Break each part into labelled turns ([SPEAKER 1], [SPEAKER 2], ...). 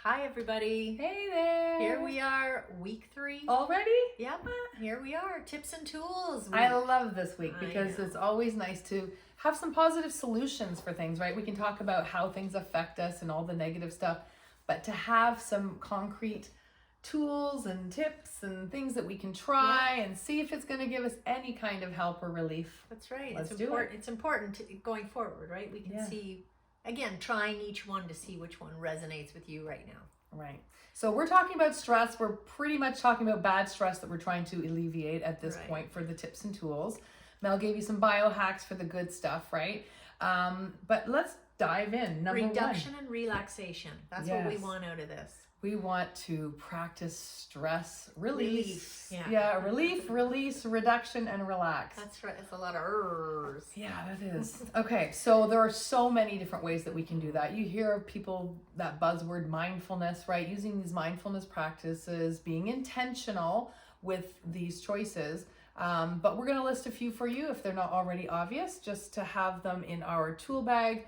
[SPEAKER 1] Hi, everybody.
[SPEAKER 2] Hey there.
[SPEAKER 1] Here we are, week 3.
[SPEAKER 2] Already?
[SPEAKER 1] Yep, here we are, tips and tools.
[SPEAKER 2] I love this week because
[SPEAKER 1] know.
[SPEAKER 2] it's always nice to have some positive solutions for things, right? We can talk about how things affect us and all the negative stuff, but to have some concrete tools and tips and things that we can try and see if it's going to give us any kind of help or relief.
[SPEAKER 1] That's right.
[SPEAKER 2] Let's
[SPEAKER 1] it's
[SPEAKER 2] do
[SPEAKER 1] important.
[SPEAKER 2] it.
[SPEAKER 1] It's important going forward, right? We can see, again, trying each one to see which one resonates with you right now.
[SPEAKER 2] Right. So we're talking about stress. We're pretty much talking about bad stress that we're trying to alleviate at this point for the tips and tools. Mel gave you some biohacks for the good stuff, right? But let's dive in.
[SPEAKER 1] Reduction and relaxation. That's what we want out of this.
[SPEAKER 2] We want to practice stress release.
[SPEAKER 1] Relief,
[SPEAKER 2] release, reduction, and relax.
[SPEAKER 1] That's right. It's a lot of ers.
[SPEAKER 2] Yeah, that is. Okay, so there are so many different ways that we can do that. You hear people, that buzzword mindfulness, right? Using these mindfulness practices, being intentional with these choices. But we're going to list a few for you if they're not already obvious, just to have them in our tool bag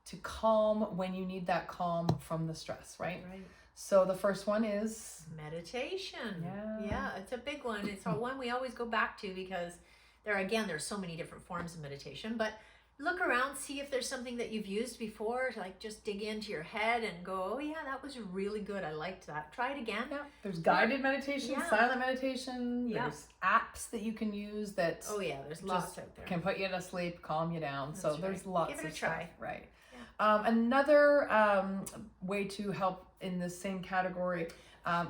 [SPEAKER 2] to calm when you need that calm from the stress, right?
[SPEAKER 1] Right.
[SPEAKER 2] So the first one is
[SPEAKER 1] meditation.
[SPEAKER 2] Yeah,
[SPEAKER 1] it's a big one. It's one we always go back to because there's so many different forms of meditation, but look around, see if there's something that you've used before, like just dig into your head and go, oh yeah, that was really good. I liked that. Try it again.
[SPEAKER 2] Yeah. There's guided meditation, silent meditation. There's apps that you can use that
[SPEAKER 1] there's lots out there.
[SPEAKER 2] Can put you to sleep, calm you down. So there's lots of
[SPEAKER 1] Give it a
[SPEAKER 2] stuff.
[SPEAKER 1] try.
[SPEAKER 2] Right. Another way to help in the same category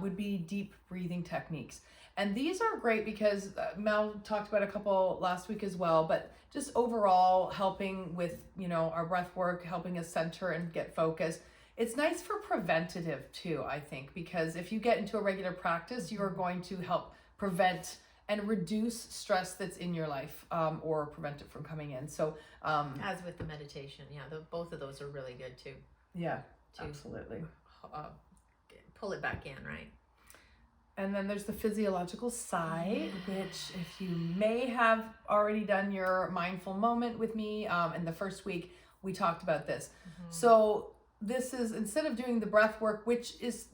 [SPEAKER 2] would be deep breathing techniques. And these are great because Mel talked about a couple last week as well, but just overall helping with, our breath work, helping us center and get focused. It's nice for preventative too, I think, because if you get into a regular practice, you are going to help prevent and reduce stress that's in your life or prevent it from coming in. So
[SPEAKER 1] as with the meditation, both of those are really good too.
[SPEAKER 2] Yeah, absolutely.
[SPEAKER 1] Pull it back in, right?
[SPEAKER 2] And then there's the physiological side, which if you may have already done your mindful moment with me in the first week, we talked about this. So this is, instead of doing the breath work, which is,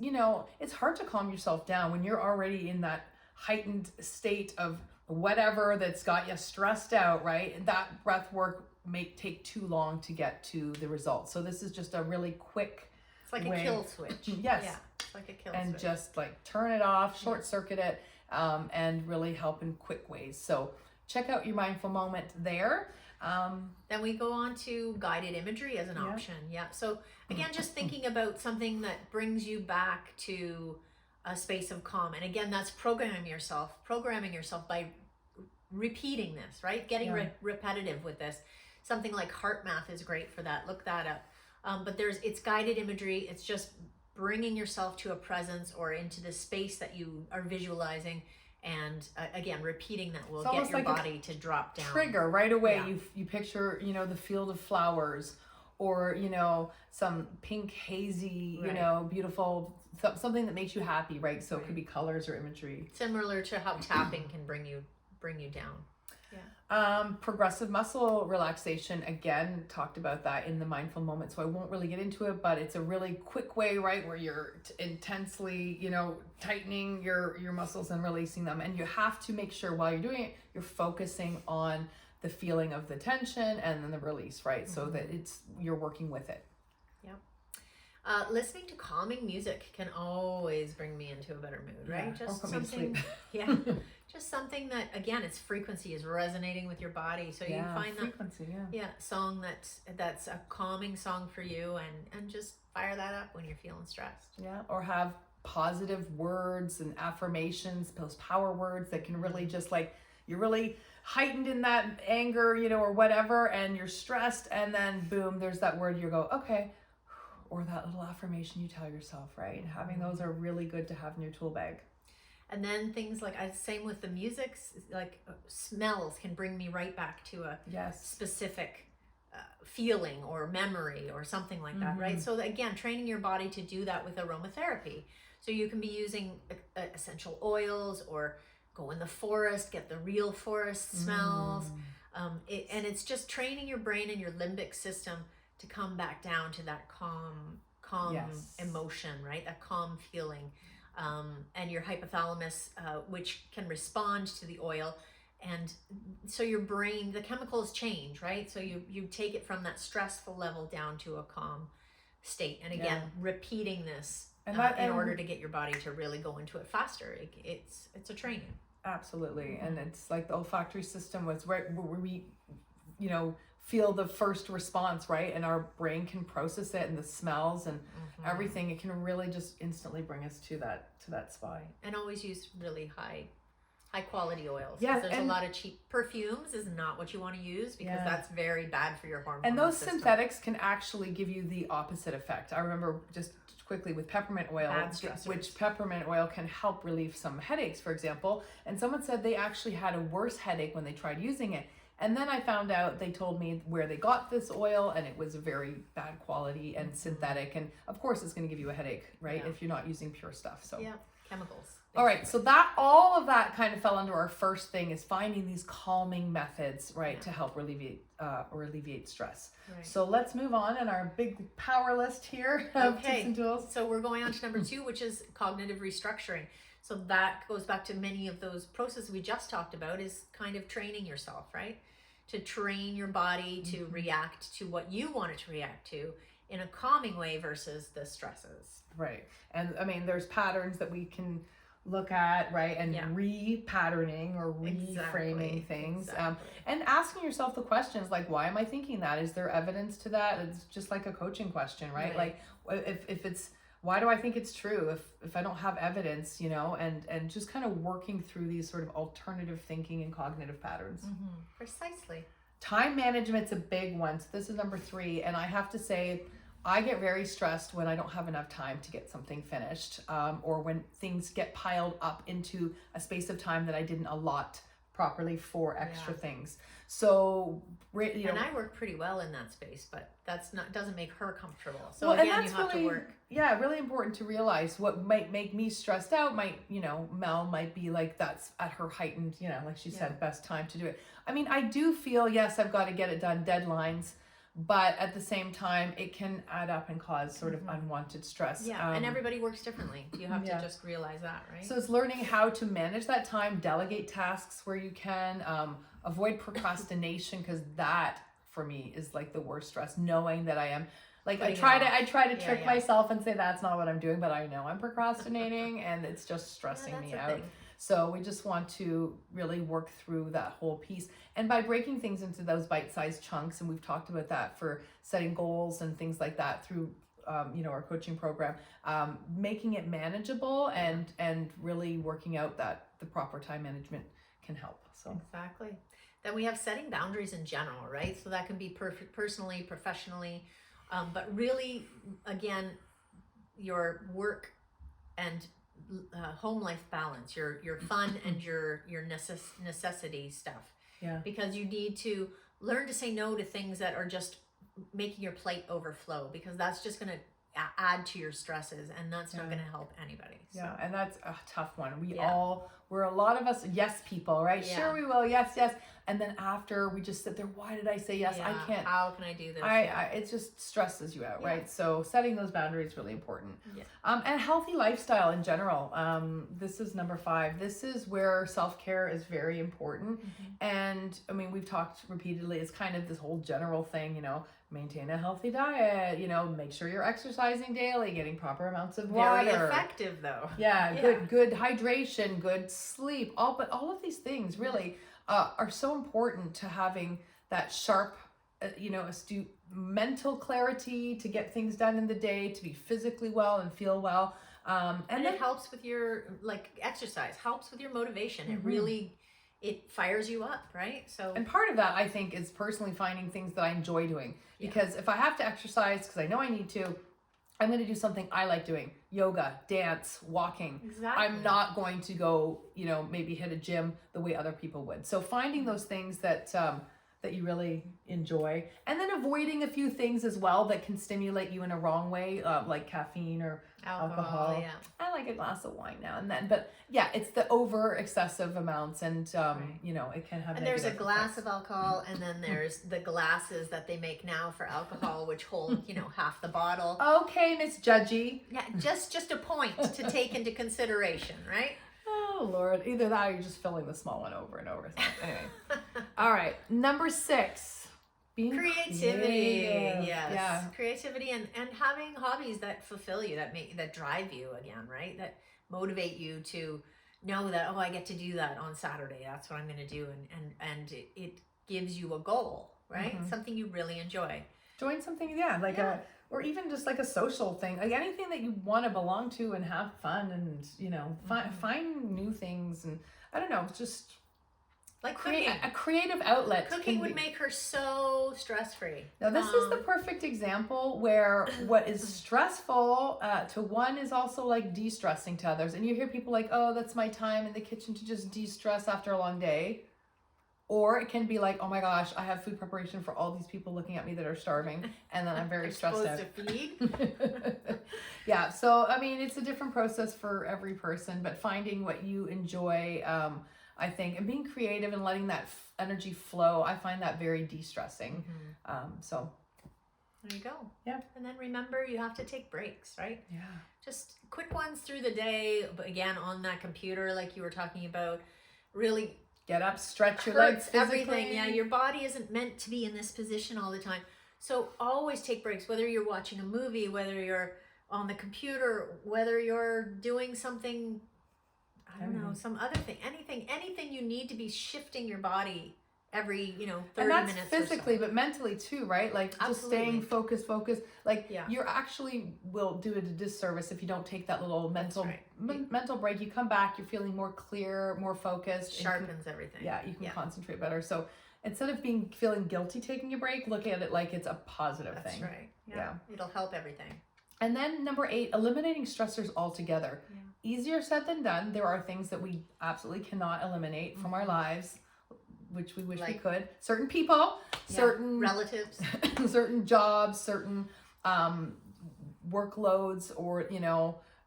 [SPEAKER 2] it's hard to calm yourself down when you're already in that heightened state of whatever that's got you stressed out, right? That breath work may take too long to get to the results. So this is just a really quick
[SPEAKER 1] It's like a kill switch.
[SPEAKER 2] Yes.
[SPEAKER 1] Yeah, it's like a kill
[SPEAKER 2] and
[SPEAKER 1] switch.
[SPEAKER 2] Just like turn it off, short circuit it, and really help in quick ways. So check out your mindful moment there.
[SPEAKER 1] Then we go on to guided imagery as an option. Yeah. So again, just thinking about something that brings you back to a space of calm. And again, that's programming yourself by repeating this, right? Getting repetitive with this. Something like heart math is great for that. Look that up. But it's guided imagery. It's just bringing yourself to a presence or into the space that you are visualizing. And again, repeating that will get your body to drop down.
[SPEAKER 2] Trigger right away. You picture, the field of flowers, or some pink hazy, beautiful something that makes you happy, right? So it could be colors or imagery.
[SPEAKER 1] Similar to how tapping can bring you down.
[SPEAKER 2] Progressive muscle relaxation, again, talked about that in the mindful moment, so I won't really get into it, but it's a really quick way, right, where you're intensely, tightening your muscles and releasing them. And you have to make sure while you're doing it, you're focusing on the feeling of the tension and then the release, right? So that you're working with it.
[SPEAKER 1] Listening to calming music can always bring me into a better mood, right? Just something, just something that, again, its frequency is resonating with your body. So you find that song that's a calming song for you, and just fire that up when you're feeling stressed.
[SPEAKER 2] Yeah, or have positive words and affirmations, those power words that can really just like, you're really heightened in that anger, or whatever, and you're stressed, and then boom, there's that word, you go, okay. Or that little affirmation you tell yourself, right? Having those are really good to have in your tool bag.
[SPEAKER 1] And then things like, same with the music, like smells can bring me right back to a specific feeling or memory or something like that, right? So again, training your body to do that with aromatherapy. So you can be using essential oils, or go in the forest, get the real forest smells. And it's just training your brain and your limbic system to come back down to that calm calm
[SPEAKER 2] Yes.
[SPEAKER 1] emotion, right? That calm feeling. And your hypothalamus, which can respond to the oil. And so your brain, the chemicals change, right? So you take it from that stressful level down to a calm state. And again, repeating this in order to get your body to really go into it faster. It's a training.
[SPEAKER 2] Absolutely. And it's like the olfactory system was right where we, feel the first response, right? And our brain can process it and the smells and everything. It can really just instantly bring us to that spot.
[SPEAKER 1] And always use really high quality oils.
[SPEAKER 2] Yeah,
[SPEAKER 1] There's a lot of cheap perfumes is not what you want to use because that's very bad for your hormone.
[SPEAKER 2] And those
[SPEAKER 1] system.
[SPEAKER 2] synthetics can actually give you the opposite effect. I remember just quickly with peppermint oil, which peppermint oil can help relieve some headaches, for example. And someone said they actually had a worse headache when they tried using it. And then I found out, they told me where they got this oil, and it was very bad quality and synthetic. And of course, it's going to give you a headache, right? If you're not using pure stuff. So
[SPEAKER 1] chemicals.
[SPEAKER 2] All right, so all of that kind of fell under our first thing, is finding these calming methods, right, to help alleviate stress. Right. So let's move on in our big power list here of tips and tools.
[SPEAKER 1] So we're going on to number 2, which is cognitive restructuring. So that goes back to many of those processes we just talked about, is kind of training yourself, right? To train your body to react to what you want it to react to in a calming way versus the stresses.
[SPEAKER 2] Right. And I mean, there's patterns that we can look at, right? And re-patterning or reframing things. And asking yourself the questions like, why am I thinking that? Is there evidence to that? It's just like a coaching question, right? Like if it's, why do I think it's true if I don't have evidence, and just kind of working through these sort of alternative thinking and cognitive patterns.
[SPEAKER 1] Precisely.
[SPEAKER 2] Time management's a big one. So this is number 3. And I have to say, I get very stressed when I don't have enough time to get something finished, or when things get piled up into a space of time that I didn't allot properly for extra things. So,
[SPEAKER 1] and I work pretty well in that space, but doesn't make her comfortable. So again, you have to work.
[SPEAKER 2] Yeah, really important to realize what might make me stressed out. Mel might be like, that's at her heightened, like she said, best time to do it. I mean, I do feel, yes, I've got to get it done, deadlines. But at the same time, it can add up and cause sort of unwanted stress.
[SPEAKER 1] Yeah, and everybody works differently. You have to just realize that, right?
[SPEAKER 2] So it's learning how to manage that time, delegate tasks where you can, avoid procrastination, because that, for me, is like the worst stress, knowing that I am... Like I try to trick myself and say that's not what I'm doing, but I know I'm procrastinating and it's just stressing me out. So we just want to really work through that whole piece. And by breaking things into those bite-sized chunks, and we've talked about that for setting goals and things like that through our coaching program, making it manageable and really working out that the proper time management can help. So
[SPEAKER 1] exactly. Then we have setting boundaries in general, right? So that can be personally, professionally, but really, again, your work and home life balance, your fun and your necessity stuff. Yeah. Because you need to learn to say no to things that are just making your plate overflow, because that's just going to add to your stresses, and that's not going to help anybody. So.
[SPEAKER 2] Yeah, and that's a tough one. We're a lot of us yes people, right? Yeah. Sure we will, yes. And then after we just sit there, why did I say yes? I can't.
[SPEAKER 1] How can I do this?
[SPEAKER 2] It just stresses you out, right? So setting those boundaries is really important. Yeah. And healthy lifestyle in general. This is number 5. This is where self-care is very important. And I mean, we've talked repeatedly, it's kind of this whole general thing, maintain a healthy diet, make sure you're exercising daily, getting proper amounts of water.
[SPEAKER 1] Very effective though.
[SPEAKER 2] Yeah. Good hydration, good sleep, all of these things really are so important to having that sharp, astute mental clarity to get things done in the day, to be physically well and feel well. And then
[SPEAKER 1] it helps with your, exercise, helps with your motivation. It really, it fires you up, right? So,
[SPEAKER 2] and part of that, I think, is personally finding things that I enjoy doing. Because if I have to exercise, because I know I need to, I'm going to do something I like doing. Yoga, dance, walking. Exactly. I'm not going to go, maybe hit a gym the way other people would. So finding those things that that you really enjoy. And then avoiding a few things as well that can stimulate you in a wrong way, like caffeine or alcohol.
[SPEAKER 1] Yeah.
[SPEAKER 2] I like a glass of wine now and then, but yeah, it's the over excessive amounts, and you know, it can have.
[SPEAKER 1] And there's a glass of alcohol, and then there's the glasses that they make now for alcohol, which hold, you know, half the bottle.
[SPEAKER 2] Okay, Miss Judgy.
[SPEAKER 1] Yeah, just a point to take into consideration, right?
[SPEAKER 2] Oh Lord, either that or you're just filling the small one over and over. So, anyway, all right, number 6. Being
[SPEAKER 1] Creativity.
[SPEAKER 2] creative.
[SPEAKER 1] Yes.
[SPEAKER 2] Yeah.
[SPEAKER 1] Creativity and having hobbies that fulfill you, that drive you again, right? That motivate you to know that, oh, I get to do that on Saturday. That's what I'm going to do. And it gives you a goal, right?
[SPEAKER 2] Mhm.
[SPEAKER 1] Something you really enjoy.
[SPEAKER 2] Join something, like or even just like a social thing, like anything that you want to belong to and have fun, and you know, find new things, and I don't know, just
[SPEAKER 1] Like
[SPEAKER 2] create
[SPEAKER 1] cooking.
[SPEAKER 2] a creative outlet.
[SPEAKER 1] Cooking would make her so stress-free.
[SPEAKER 2] Now, this is the perfect example where what is stressful to one is also like de-stressing to others. And you hear people like, oh, that's my time in the kitchen to just de-stress after a long day. Or it can be like, oh my gosh, I have food preparation for all these people looking at me that are starving, and then I'm very stressed out.
[SPEAKER 1] Supposed to feed.
[SPEAKER 2] Yeah, so I mean, it's a different process for every person, but finding what you enjoy, I think, and being creative and letting that energy flow, I find that very de-stressing. So
[SPEAKER 1] there you go.
[SPEAKER 2] Yeah.
[SPEAKER 1] And then remember, you have to take breaks, right?
[SPEAKER 2] yeah,
[SPEAKER 1] Just quick ones through the day, but again, on that computer, like you were talking about, really
[SPEAKER 2] get up, stretch your legs,
[SPEAKER 1] hurts everything. Yeah, your body isn't meant to be in this position all the time. So always take breaks, whether you're watching a movie, whether you're on the computer, whether you're doing something, I don't know, some other thing, anything you need to be shifting your body every, 30
[SPEAKER 2] and that's
[SPEAKER 1] minutes
[SPEAKER 2] physically,
[SPEAKER 1] or so.
[SPEAKER 2] but mentally too, right? Like just staying focused. Like you're actually will do it a disservice if you don't take that little mental break. You come back, you're feeling more clear, more focused.
[SPEAKER 1] Sharpens everything.
[SPEAKER 2] Yeah, you can concentrate better. So instead of feeling guilty taking a break, look at it like it's a positive thing.
[SPEAKER 1] That's right. Yeah. It'll help everything.
[SPEAKER 2] And then number 8, eliminating stressors altogether.
[SPEAKER 1] Yeah.
[SPEAKER 2] Easier said than done. There are things that we absolutely cannot eliminate from our lives, which we wish we could. Certain people, certain
[SPEAKER 1] relatives,
[SPEAKER 2] certain jobs, certain workloads, or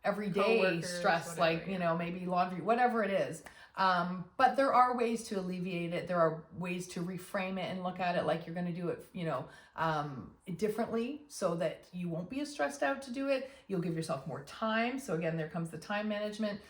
[SPEAKER 2] everyday
[SPEAKER 1] co-workers,
[SPEAKER 2] stress,
[SPEAKER 1] whatever,
[SPEAKER 2] maybe laundry, whatever it is. But there are ways to alleviate it. There are ways to reframe it and look at it like you're going to do it, differently, so that you won't be as stressed out to do it. You'll give yourself more time. So again, there comes the time management.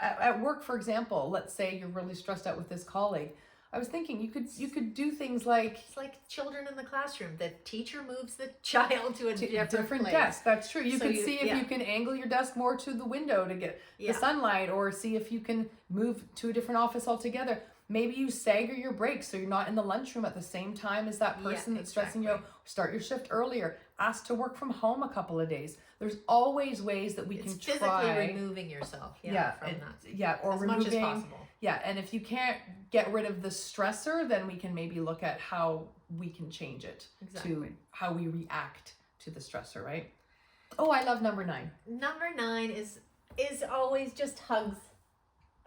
[SPEAKER 2] At work, for example, let's say you're really stressed out with this colleague. I was thinking you could do things like,
[SPEAKER 1] it's like children in the classroom. The teacher moves the child to a different place.
[SPEAKER 2] desk. That's true. You
[SPEAKER 1] So
[SPEAKER 2] could see if you can angle your desk more to the window to get the sunlight, or see if you can move to a different office altogether. Maybe you stagger your breaks so you're not in the lunchroom at the same time as that person that's stressing you out. Start your shift earlier. Ask to work from home a couple of days. There's always ways that we can
[SPEAKER 1] physically
[SPEAKER 2] try.
[SPEAKER 1] removing yourself. Or
[SPEAKER 2] as
[SPEAKER 1] removing, much as possible.
[SPEAKER 2] Yeah, and if you can't get rid of the stressor, then we can maybe look at how we can change it to how we react to the stressor, right? Oh, I love number 9.
[SPEAKER 1] Number 9 is always just hugs.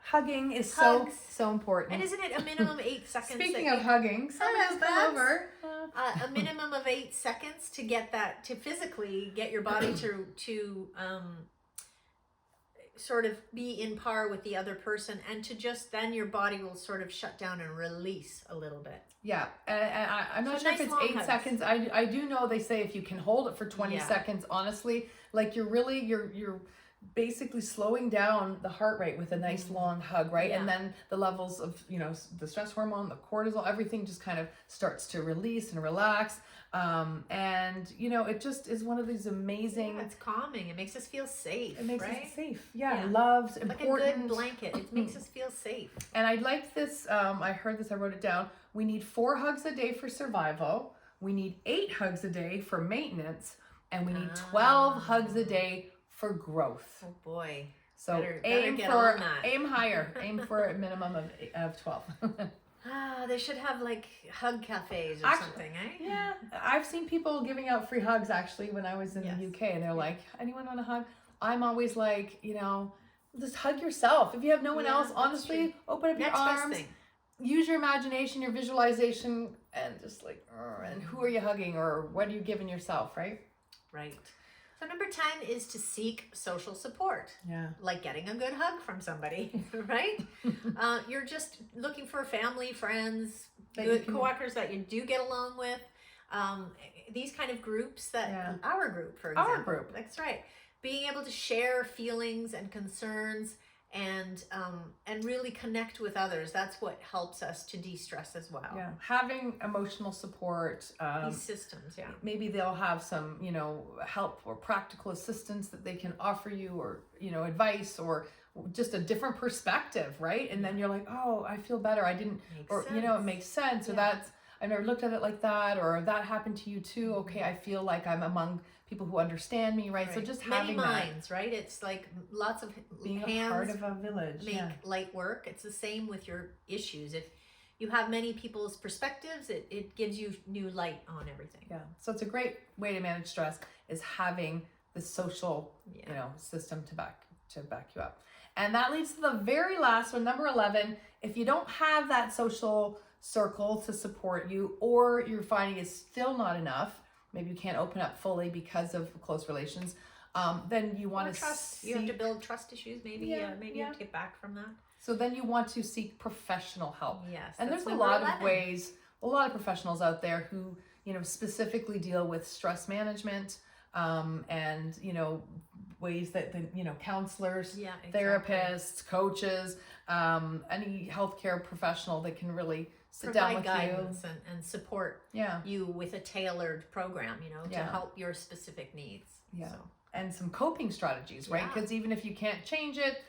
[SPEAKER 2] Hugging is
[SPEAKER 1] Hugs.
[SPEAKER 2] so important.
[SPEAKER 1] And isn't it a minimum 8 seconds?
[SPEAKER 2] Speaking of hugging, somebody's come over.
[SPEAKER 1] A minimum of 8 seconds to get that, to physically get your body to sort of be in par with the other person, and to just, then your body will sort of shut down and release a little bit.
[SPEAKER 2] Yeah, and I'm not sure if it's 8 seconds. I do know they say if you can hold it for 20 seconds, honestly, like you're basically slowing down the heart rate with a nice long hug, right? And then the levels of, the stress hormone, the cortisol, everything just kind of starts to release and relax. And it just is one of these amazing.
[SPEAKER 1] It's calming. It makes us feel safe.
[SPEAKER 2] It makes
[SPEAKER 1] us
[SPEAKER 2] safe. Yeah. Loved,
[SPEAKER 1] like
[SPEAKER 2] important.
[SPEAKER 1] A good blanket. It makes us feel safe.
[SPEAKER 2] And I like this. I heard this. I wrote it down. We need 4 hugs a day for survival. We need 8 hugs a day for maintenance, and we need 12 hugs a day for growth.
[SPEAKER 1] Oh boy.
[SPEAKER 2] So aim higher. Aim for a minimum of 12.
[SPEAKER 1] They should have like hug cafes or something, eh?
[SPEAKER 2] Yeah. I've seen people giving out free hugs actually when I was in the UK, and they're like, anyone want a hug? I'm always like, just hug yourself. If you have no one else, honestly, open up your arms. use your imagination, your visualization, and just like, and who are you hugging or what are you giving yourself, right?
[SPEAKER 1] Right. So number 10 is to seek social support.
[SPEAKER 2] Yeah.
[SPEAKER 1] Like getting a good hug from somebody, right? You're just looking for family, friends, good coworkers that you do get along with. These kind of groups that, our group, for example.
[SPEAKER 2] Our group.
[SPEAKER 1] That's right. Being able to share feelings and concerns and really connect with others. That's what helps us to de-stress as well.
[SPEAKER 2] Yeah, having emotional support.
[SPEAKER 1] These systems, yeah.
[SPEAKER 2] Maybe they'll have some, help or practical assistance that they can offer you, or, advice, or just a different perspective, right? And then you're like, oh, I feel better. I didn't, it makes sense. Or I never looked at it like that, or that happened to you too. Okay, I feel like I'm among people who understand me, right? So just having
[SPEAKER 1] many minds, right? It's like lots of
[SPEAKER 2] being
[SPEAKER 1] hands,
[SPEAKER 2] a part of a village,
[SPEAKER 1] make light work. It's the same with your issues. If you have many people's perspectives, it gives you new light on everything.
[SPEAKER 2] Yeah. So it's a great way to manage stress, is having the social, system to back you up. And that leads to the very last one, number 11. If you don't have that social circle to support you, or you're finding it's still not enough, maybe you can't open up fully because of close relations, then you want to
[SPEAKER 1] trust. You have to build trust issues. Maybe you have to get back from that.
[SPEAKER 2] So then you want to seek professional help.
[SPEAKER 1] Yes.
[SPEAKER 2] And there's a lot of ways, a lot of professionals out there who, specifically deal with stress management, and, ways that, counselors, therapists, coaches, any healthcare professional that can really sit down with
[SPEAKER 1] guidance
[SPEAKER 2] you
[SPEAKER 1] and support you with a tailored program, to help your specific needs.
[SPEAKER 2] Yeah. So. And some coping strategies, right? Because even if you can't change it,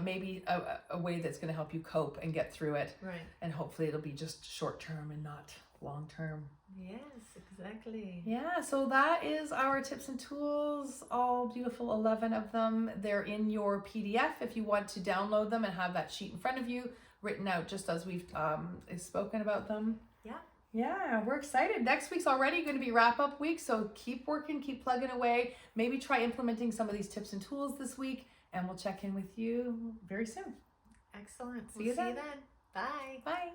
[SPEAKER 2] maybe a way that's going to help you cope and get through it.
[SPEAKER 1] Right.
[SPEAKER 2] And hopefully it'll be just short term and not long term.
[SPEAKER 1] Yes, exactly.
[SPEAKER 2] Yeah, so that is our tips and tools, all beautiful 11 of them. They're in your PDF if you want to download them and have that sheet in front of you, written out just as we've spoken about them. Yeah, we're excited. Next week's already going to be wrap-up week, so keep working, keep plugging away. Maybe try implementing some of these tips and tools this week, and we'll check in with you very soon.
[SPEAKER 1] Excellent.
[SPEAKER 2] See you then.
[SPEAKER 1] Bye.
[SPEAKER 2] Bye.